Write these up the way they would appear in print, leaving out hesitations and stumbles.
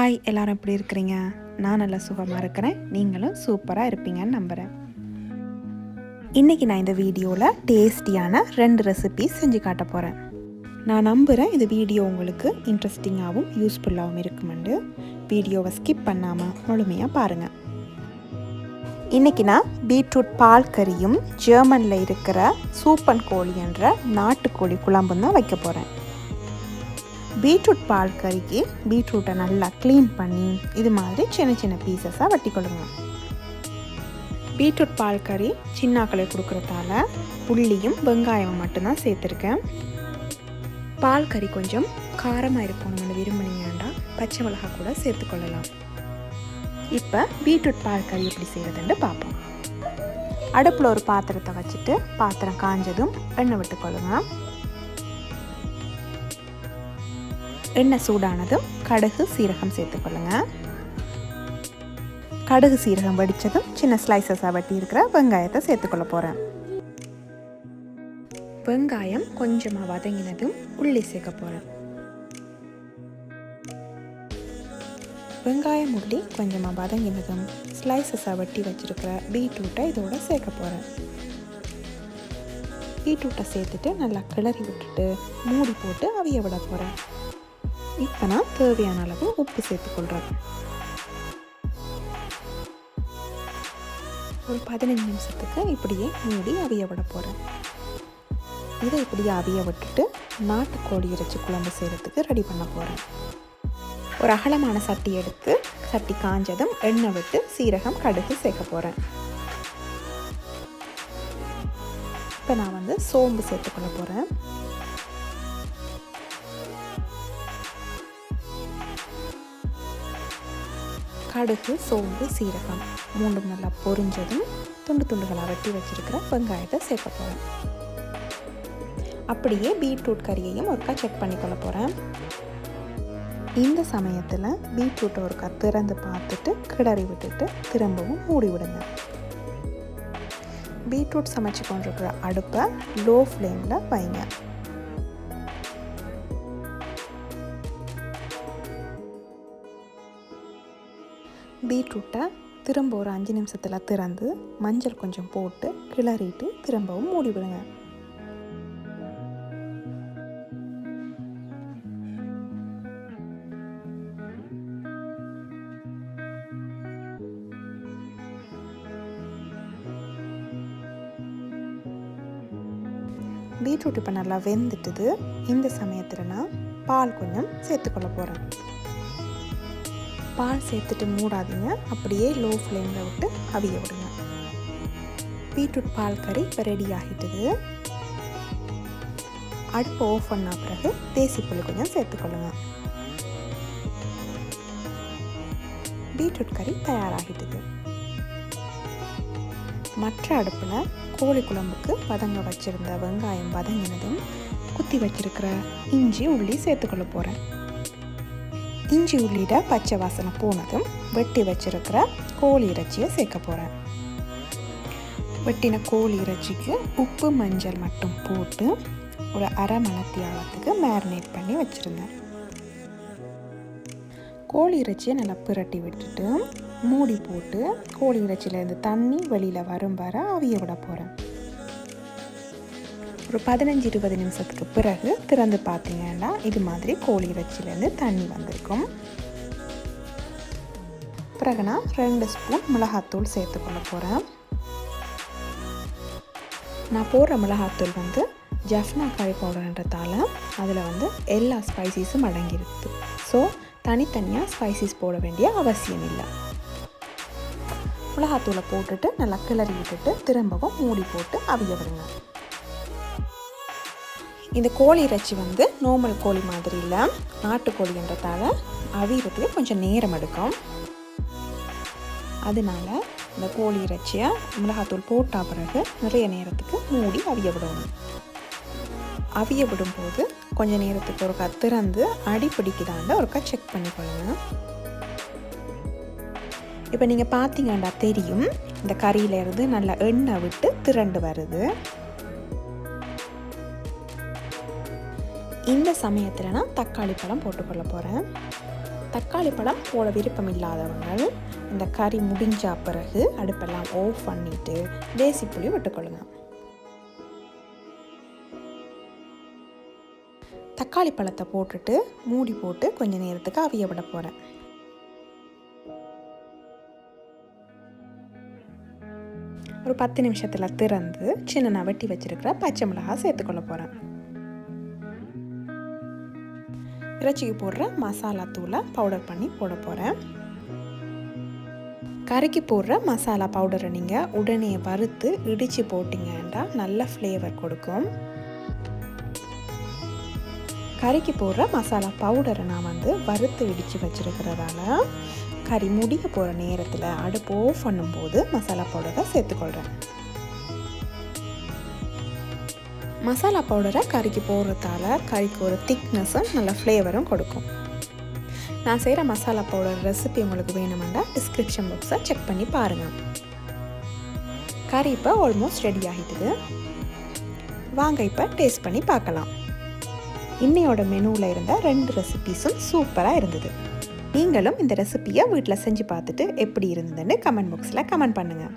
Hi, எல்லாரும் எப்படி இருக்கிறீங்க? நான் நல்லா சுகமாக இருக்கிறேன். நீங்களும் சூப்பராக இருப்பீங்கன்னு நம்புகிறேன். இன்றைக்கி நான் இந்த வீடியோவில் டேஸ்டியான 2 ரெசிபீஸ் செஞ்சு காட்ட போகிறேன். நான் நம்புகிறேன் இந்த வீடியோ உங்களுக்கு இன்ட்ரெஸ்டிங்காகவும் யூஸ்ஃபுல்லாகவும் இருக்குமெண்டு. வீடியோவை ஸ்கிப் பண்ணாமல் முழுமையாக பாருங்கள். இன்றைக்கி நான் பீட்ரூட் பால் கறியும் ஜெர்மனில் இருக்கிற சூப்பன் கோழி என்ற நாட்டுக்கோழி குழம்பும் தான் வைக்க போகிறேன். பீட்ரூட் பால் கறிக்கு பீட்ரூட்டை நல்லா க்ளீன் பண்ணி இது மாதிரி சின்ன சின்ன பீசஸாக வெட்டி கொள்ளுங்க. பீட்ரூட் பால் கறி சின்னாக்களை கொடுக்குறதால புள்ளியும் வெங்காயமும் மட்டும்தான் சேர்த்துருக்கேன். பால் கறி கொஞ்சம் காரமாக இருக்கணும்னு விரும்பினீங்கன்னா பச்சை மிளகாய் கூட சேர்த்துக்கொள்ளலாம். இப்போ பீட்ரூட் பால் கறி எப்படி செய்கிறதுன்னு பார்ப்போம். அடுப்பில் ஒரு பாத்திரத்தை வச்சுட்டு பாத்திரம் காஞ்சதும் எண்ணெய் விட்டுக்கொள்ளுங்க. எண்ணெய் சூடானதும் கடுகு சீரகம் சேர்த்துக்கொள்ளுங்க. கடுகு சீரகம் வடித்ததும் சின்ன ஸ்லைசஸாக வெட்டி இருக்கிற வெங்காயத்தை சேர்த்துக்கொள்ள போகிறேன். வெங்காயம் கொஞ்சமாக வதங்கினதும் உள்ளி சேர்க்க போகிறேன். வெங்காயம் உள்ளி கொஞ்சமாக வதங்கினதும் ஸ்லைசஸாக வெட்டி வச்சுருக்கிற பீட்ரூட்டை இதோட சேர்க்க போகிறேன். பீட்ரூட்டை சேர்த்துட்டு நல்லா கிளறி விட்டுட்டு மூடி போட்டு அவிய விட போகிறேன். இப்போ நான் தேவையான அளவு உப்பு சேர்த்துக்கொள்கிறேன். ஒரு 15 நிமிஷத்துக்கு இப்படியே மூடி அவிய விட போகிறேன். இதை இப்படியே அவிய விட்டுட்டு நாட்டுக்கோழி இறைச்சி குழம்பு செய்கிறதுக்கு ரெடி பண்ண போகிறேன். ஒரு அகலமான சட்டி எடுத்து சட்டி காஞ்சதும் எண்ணெய் விட்டு சீரகம் கடுகு சேர்க்க போகிறேன். இப்போ நான் சோம்பு சேர்த்துக்கொள்ள போகிறேன். கடுகு, சோம்பு, சீரகம் மூண்டும் நல்லா பொரிஞ்சதும் துண்டு துண்டுகளாக வெட்டி வச்சிருக்கிற வெங்காயத்தை சேர்க்க போகிறேன். அப்படியே பீட்ரூட் கறியையும் ஒருக்கா செக் பண்ணிக்கொள்ள போகிறேன். இந்த சமயத்தில் பீட்ரூட்டை ஒருக்கா திறந்து பார்த்துட்டு கிளறி விட்டுட்டு திரும்பவும் மூடி விடுங்க. பீட்ரூட் சமைச்சு கொண்டிருக்கிற அடுப்பை லோ ஃப்ளேமில் வைங்க. பீட்ரூட்டை திரும்ப ஒரு 5 நிமிஷத்தில் திறந்து மஞ்சள் கொஞ்சம் போட்டு கிளறிட்டு திரும்பவும் மூடி விடுங்க. பீட்ரூட் இப்போ நல்லா வெந்துட்டுது. இந்த சமயத்தில் நான் பால் கொஞ்சம் சேர்த்துக்கொள்ள போகிறேன். பால் சேர்த்துட்டு மூடாதீங்க, அப்படியே லோ ஃப்ளேமில் விட்டு அவிய விடுங்க. பீட்ரூட் பால் கறி இப்போ ரெடி ஆகிட்டுது. அடுப்பு ஆஃப் பண்ண பிறகு தேசிப்புளி கொஞ்சம் சேர்த்துக்கொள்ளுங்க. பீட்ரூட் கறி தயாராகிட்டுது. மற்ற அடுப்பில் கோழி குழம்புக்கு வதங்க வச்சுருந்த வெங்காயம் வதங்கினதும் குத்தி வச்சிருக்கிற இஞ்சி உள்ளி சேர்த்துக்கொள்ள போகிறேன். இஞ்சி உள்ளிட பச்சை வாசனை போனதும் வெட்டி வச்சிருக்கிற கோழி இறைச்சியை சேர்க்க போகிறேன். வெட்டின கோழி இறைச்சிக்கு உப்பு மஞ்சள் மட்டும் போட்டு ஒரு அரை மணத்தியாலத்துக்கு மேரினேட் பண்ணி வச்சுருந்தேன். கோழி இறைச்சியை நல்லா புரட்டி விட்டுட்டு மூடி போட்டு கோழி இறைச்சியிலேருந்து தண்ணி வெளியில் வரும் வர அவிய விட போகிறேன். ஒரு 15-20 நிமிஷத்துக்கு பிறகு திறந்து பார்த்தீங்கன்னா இது மாதிரி கோழி இறைச்சியிலேருந்து தண்ணி வந்திருக்கும். பிறகு நான் 2 ஸ்பூன் மிளகாத்தூள் சேர்த்துக்கொள்ள போகிறேன். நான் போடுற மிளகாத்தூள் ஜஃப்னா கறி பவுடர்ன்றதால அதில் எல்லா ஸ்பைசஸும் அடங்கியிருக்கு. ஸோ தனித்தனியாக ஸ்பைசஸ் போட வேண்டிய அவசியம் இல்லை. மிளகாத்தூளை போட்டுட்டு நல்லா கிளறி விட்டுட்டு திரும்பவும் மூடி போட்டு அவிய விடுங்க. இந்த கோழி இறைச்சி நார்மல் கோழி மாதிரி இல்லை, நாட்டுக்கோழின்றதால அவியறதுக்கு கொஞ்சம் நேரம் எடுக்கும். அதனால இந்த கோழி இறைச்சியை மிளகாத்தூள் போட்ட பிறகு நிறைய நேரத்துக்கு மூடி அவிய விடணும். அவிய விடும்போது கொஞ்சம் நேரத்துக்கு ஒருக்கா திறந்து அடி பிடிக்குதாண்ட ஒருக்கா செக் பண்ணிக்கொள்ளுங்க. இப்போ நீங்கள் பார்த்தீங்கன்னா தெரியும், இந்த கறியிலேருந்து நல்லா எண்ணெய் விட்டு திரண்டு வருது. இந்த சமயத்தில் நான் தக்காளி பழம் போட்டுக்கொள்ள போகிறேன். தக்காளி பழம் போட விருப்பம் இல்லாதவங்க இந்த கறி முடிஞ்ச பிறகு அடுப்பெல்லாம் ஆஃப் பண்ணிவிட்டு தேசி புளி விட்டுக்கொள்ளுங்க. தக்காளி பழத்தை போட்டுட்டு மூடி போட்டு கொஞ்சம் நேரத்துக்கு அவிய விட போகிறேன். ஒரு 10 நிமிஷத்தில் திறந்து சின்ன வெட்டி வச்சிருக்கிற பச்சை மிளகாய் சேர்த்துக்கொள்ள போகிறேன். இறைச்சிக்கு போடுற மசாலா தூளை பவுடர் பண்ணி போட போகிறேன். கறிக்கு போடுற மசாலா பவுடரை நீங்கள் உடனே வறுத்து இடித்து போட்டிங்கன்னா நல்ல ஃப்ளேவர் கொடுக்கும். கறிக்கு போடுற மசாலா பவுடரை நான் வறுத்து இடித்து வச்சுருக்கிறதால கறி முடிய போகிற நேரத்தில் அடுப்பு ஆஃப் பண்ணும்போது மசாலா பவுடரை சேர்த்துக்கொள்கிறேன். மசாலா பவுடரை கறிக்கு போடுறதால கறிக்கு ஒரு திக்னஸும் நல்ல ஃப்ளேவரும் கொடுக்கும். நான் செய்கிற மசாலா பவுடர் ரெசிபி உங்களுக்கு வேணுமெண்டா டிஸ்கிரிப்ஷன் பாக்ஸை செக் பண்ணி பாருங்கள். கறி இப்போ ஆல்மோஸ்ட் ரெடி ஆகிட்டுது. வாங்க இப்போ டேஸ்ட் பண்ணி பார்க்கலாம். இன்னையோட மெனுவில் இருந்த 2 ரெசிபீஸும் சூப்பராக இருந்தது. நீங்களும் இந்த ரெசிபியை வீட்டில் செஞ்சு பார்த்துட்டு எப்படி இருந்ததுன்னு கமெண்ட் பாக்ஸில் கமெண்ட் பண்ணுங்கள்.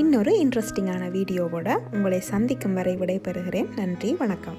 இன்னொரு இன்ட்ரெஸ்டிங்கான வீடியோவோட உங்களை சந்திக்கும் வரை விடைபெறுகிறேன். நன்றி, வணக்கம்.